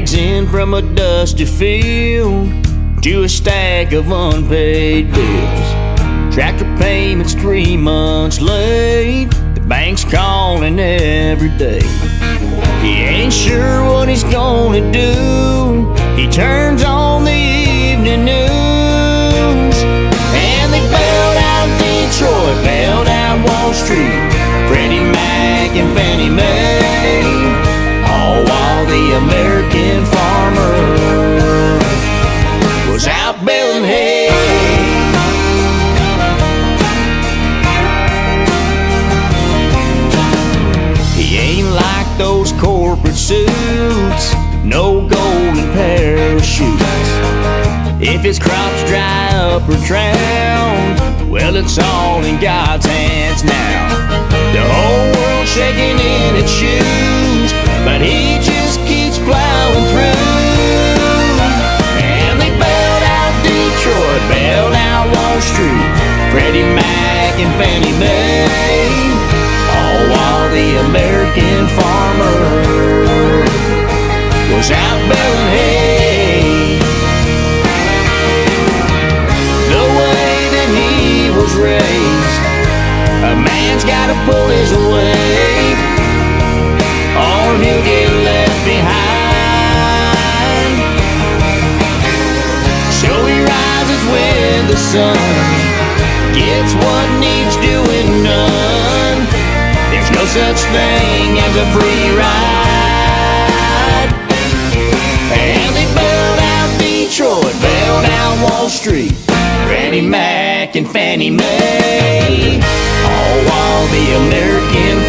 drags in from a dusty field to a stack of unpaid bills. Tractor payments 3 months late. The bank's calling every day. He ain't sure what he's gonna do. He turns on the evening news, and they bailed out Detroit, bailed out Wall Street, Freddie Mac and Fannie Mae, all while the American farmer was out baling hay. He ain't like those corporate suits, no golden parachutes. If his crops dry up or drown, well, it's all in God's hands now. The whole world's shaking in its shoes, but he just keeps plowing through. And they bailed out Detroit, bailed out Wall Street, Freddie Mac and Fannie Mae, all while the American farmer was out baling hay. The way that he was raised, a man's gotta pull his weight, or he'll get left behind. So he rises with the sun, gets what needs doing done. There's no such thing as a free ride. And they bailed out Detroit, bailed out Wall Street, Freddie Mac and Fannie Mae, all while the American